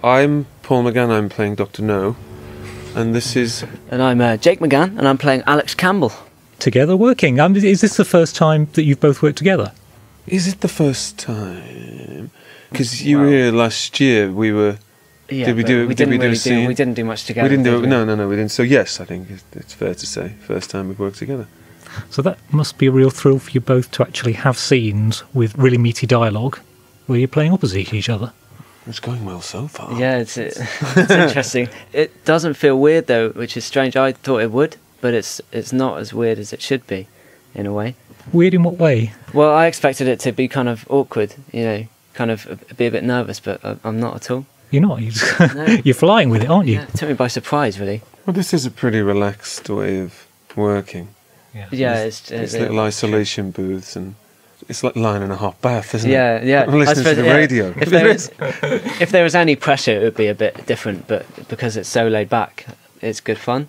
I'm Paul McGann, I'm playing Dr. No, and this is... And I'm Jake McGann, and I'm playing Alex Campbell. Together working. Is this the first time that you've both worked together? Is it the first time? Because you were here last year, we were... Yeah, did we do we didn't do much together. We didn't do it. No, we didn't. So yes, I think it's fair to say, first time we've worked together. So that must be a real thrill for you both to actually have scenes with really meaty dialogue where you're playing opposite each other. It's going well so far. Yeah, it's interesting. It doesn't feel weird though, which is strange. I thought it would, but it's not as weird as it should be, in a way. Weird in what way? Well, I expected it to be kind of awkward, kind of be a bit nervous, but I'm not at all. You're not. You're flying with it, aren't you? Yeah, it took me by surprise, really. Well, this is a pretty relaxed way of working. Yeah, it's little isolation booths, and it's like lying in a hot bath, isn't it? Yeah. I'm listening to the radio. If there was any pressure, it would be a bit different, but because it's so laid back, it's good fun.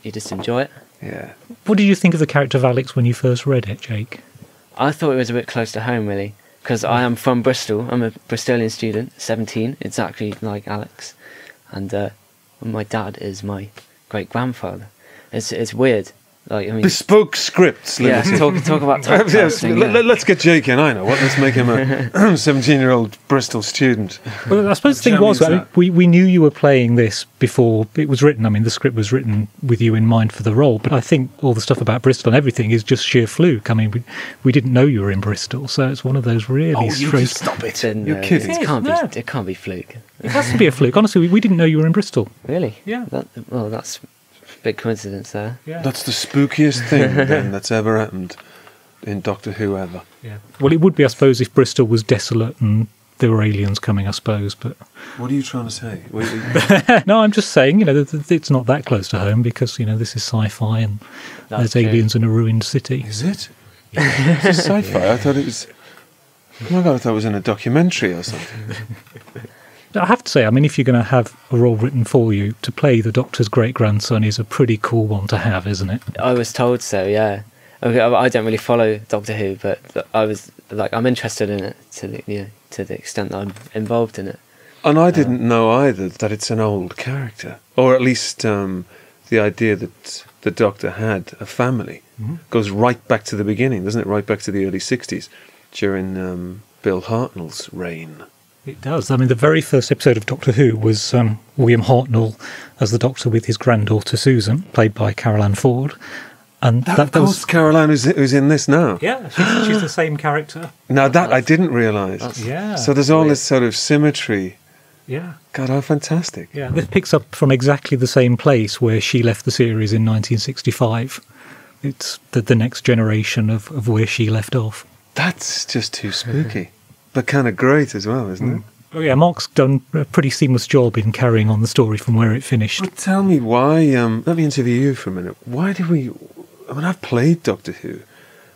You just enjoy it. Yeah. What did you think of the character of Alex when you first read it, Jake? I thought it was a bit close to home, really, because I am from Bristol. I'm a Bristolian student, 17, exactly like Alex, and my dad is my great-grandfather. It's weird. Like, I mean, bespoke scripts. Yeah, talk about typecasting. Let's get Jake in. I know what. Let's make him a 17-year-old Bristol student. Well, I suppose the thing was, we knew you were playing this before it was written. I mean, the script was written with you in mind for the role, but I think all the stuff about Bristol and everything is just sheer fluke. I mean, we didn't know you were in Bristol, so it's one of those really strange... Stop it. You're kidding. It can't be fluke. It has to be a fluke. Honestly, we didn't know you were in Bristol. Really? Yeah. That's a big coincidence there. Yeah. That's the spookiest thing then that's ever happened in Doctor Who ever. Yeah. Well, it would be, I suppose, if Bristol was desolate and there were aliens coming, I suppose. But what are you trying to say? No, I'm just saying, it's not that close to home because, this is sci-fi and there's aliens in a ruined city. Is it? Yeah. It's sci-fi. I thought it was... Oh my God, I thought it was in a documentary or something. I have to say, I mean, if you're going to have a role written for you, to play the Doctor's great-grandson is a pretty cool one to have, isn't it? I was told so, yeah. I don't really follow Doctor Who, but I was like, I'm interested in it to the extent that I'm involved in it. And I didn't know either that it's an old character, or at least the idea that the Doctor had a family goes right back to the beginning, doesn't it? Right back to the early 60s, during Bill Hartnell's reign. It does. I mean, the very first episode of Doctor Who was William Hartnell as the Doctor with his granddaughter Susan, played by Carol Ann Ford. And that was Carol Ann who's in this now. Yeah, she's the same character. Now that I didn't realise. Yeah. So there's all this sort of symmetry. Yeah. God, how fantastic. Yeah, this picks up from exactly the same place where she left the series in 1965. It's the next generation of where she left off. That's just too spooky. But kind of great as well, isn't it? Oh yeah, Mark's done a pretty seamless job in carrying on the story from where it finished. But tell me why, let me interview you for a minute. Why did I've played Doctor Who.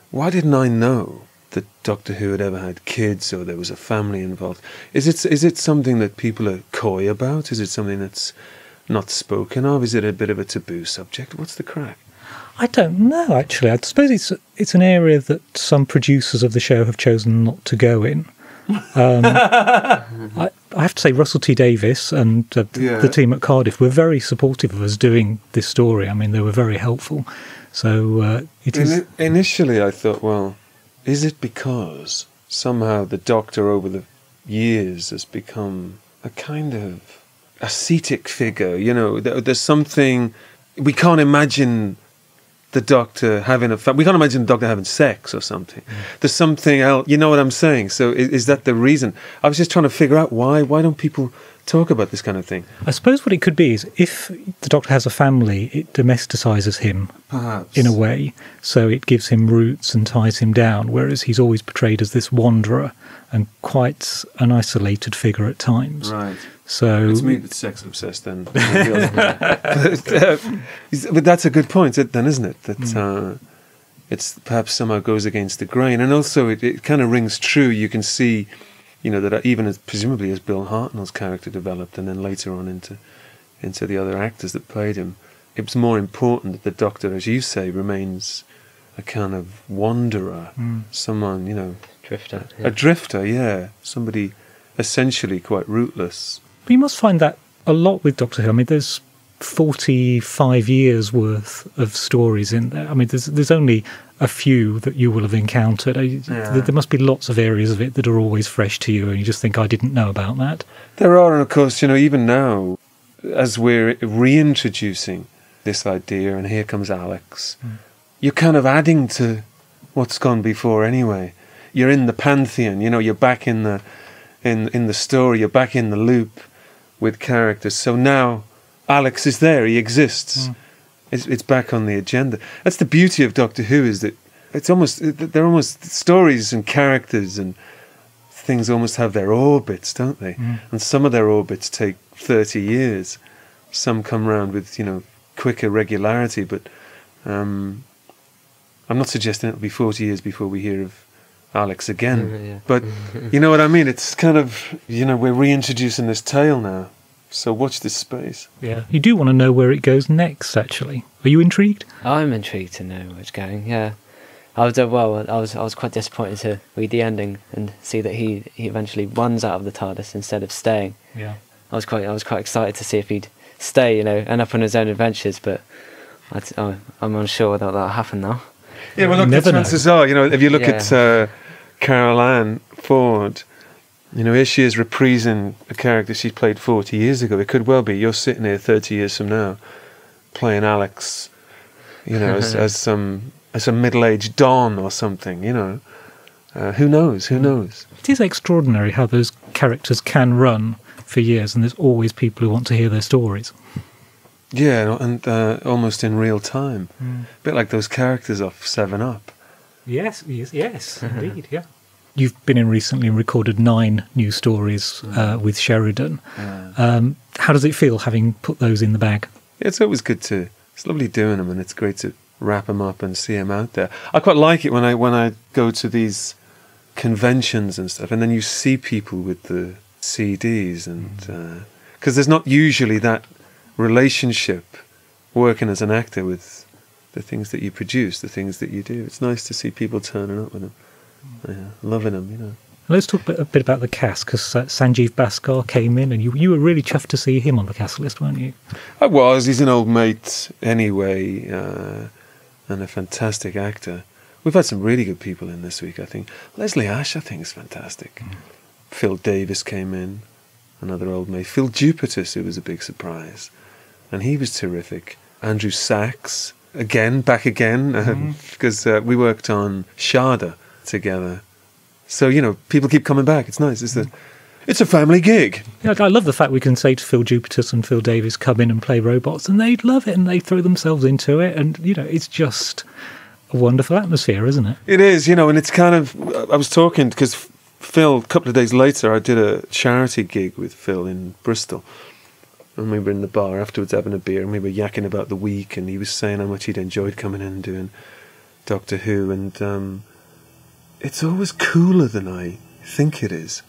Why didn't I know that Doctor Who had ever had kids or there was a family involved? Is it something that people are coy about? Is it something that's not spoken of? Is it a bit of a taboo subject? What's the crack? I don't know, actually. I suppose it's an area that some producers of the show have chosen not to go in. I have to say Russell T Davies and the team at Cardiff were very supportive of us doing this story. I mean, they were very helpful. So Initially I thought, well, is it because somehow the Doctor over the years has become a kind of ascetic figure? There's something... We can't imagine the Doctor having we can't imagine the Doctor having sex or something. There's something else, you know what I'm saying? So is that the reason? I was just trying to figure out why don't people talk about this kind of thing? I suppose what it could be is if the Doctor has a family, it domesticises him, perhaps, in a way, so it gives him roots and ties him down, whereas he's always portrayed as this wanderer and quite an isolated figure at times. Right. So it's me that's sex obsessed then. But that's a good point then, isn't it? That it's perhaps somehow goes against the grain, and also it kind of rings true. You can see, that even presumably as Bill Hartnell's character developed, and then later on into the other actors that played him, it was more important that the Doctor, as you say, remains a kind of wanderer, someone, drifter, a drifter, somebody essentially quite rootless. But you must find that a lot with Doctor Who. I mean, there's 45 years worth of stories in there. I mean, there's only a few that you will have encountered. There must be lots of areas of it that are always fresh to you, and you just think, I didn't know about that. There are, and of course, even now, as we're reintroducing this idea, and here comes Alex, you're kind of adding to what's gone before anyway. You're in the pantheon, you're back in the story, you're back in the loop with characters. So now Alex is there, he exists. It's back on the agenda. That's the beauty of Doctor Who, is that they're almost stories and characters and things almost have their orbits, don't they? And some of their orbits take 30 years. Some come round with, quicker regularity, but I'm not suggesting it'll be 40 years before we hear of Alex again. But you know what I mean? It's kind of, we're reintroducing this tale now. So watch this space. Yeah. You do want to know where it goes next, actually. Are you intrigued? I'm intrigued to know where it's going, yeah. I was quite disappointed to read the ending and see that he eventually runs out of the TARDIS instead of staying. Yeah. I was quite excited to see if he'd stay, end up on his own adventures, but I'm unsure whether that'll happen now. Yeah, well, look, the chances are, if you look at Carol Ann Ford, here she is reprising a character she played 40 years ago. It could well be you're sitting here 30 years from now playing Alex, as some middle-aged Don or something, Who knows? Who knows? It is extraordinary how those characters can run for years, and there's always people who want to hear their stories. Yeah, and almost in real time. A bit like those characters off 7 Up. Yes, indeed, yeah. You've been in recently and recorded 9 new stories with Sheridan. How does it feel having put those in the bag? It's always good it's lovely doing them, and it's great to wrap them up and see them out there. I quite like it when I go to these conventions and stuff, and then you see people with the CDs, and because there's not usually that relationship working as an actor with the things that you produce, the things that you do. It's nice to see people turning up with them. Loving them, Let's talk a bit about the cast, because Sanjeev Bhaskar came in, and you were really chuffed to see him on the cast list, weren't you? I was. He's an old mate anyway, and a fantastic actor. We've had some really good people in this week, I think. Leslie Ash, I think, is fantastic. Phil Davis came in, another old mate. Phil Jupitus, who was a big surprise, and he was terrific. Andrew Sachs, back again, because we worked on Sharda together. So, people keep coming back. It's nice. It's a family gig. Yeah, I love the fact we can say to Phil Jupitus and Phil Davis, come in and play robots, and they'd love it, and they throw themselves into it, and, it's just a wonderful atmosphere, isn't it? It is, and it's kind of... I was talking, because Phil, a couple of days later, I did a charity gig with Phil in Bristol, and we were in the bar afterwards having a beer, and we were yakking about the week, and he was saying how much he'd enjoyed coming in and doing Doctor Who, and... it's always cooler than I think it is.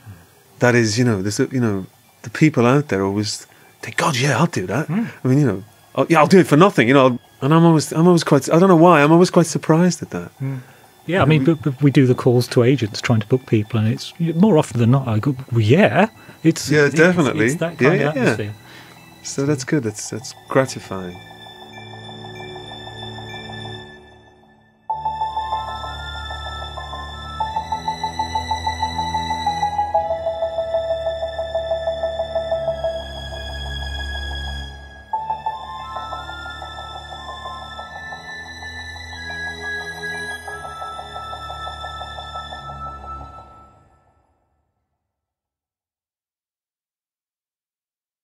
That is, there's the people out there always think, God, yeah, I'll do that. I mean, I'll do it for nothing, and I'm always quite, I don't know why, I'm always quite surprised at that. Yeah, I mean, but we do the calls to agents trying to book people, and it's more often than not, I go, well, definitely. It's that kind of atmosphere. So that's good, that's gratifying.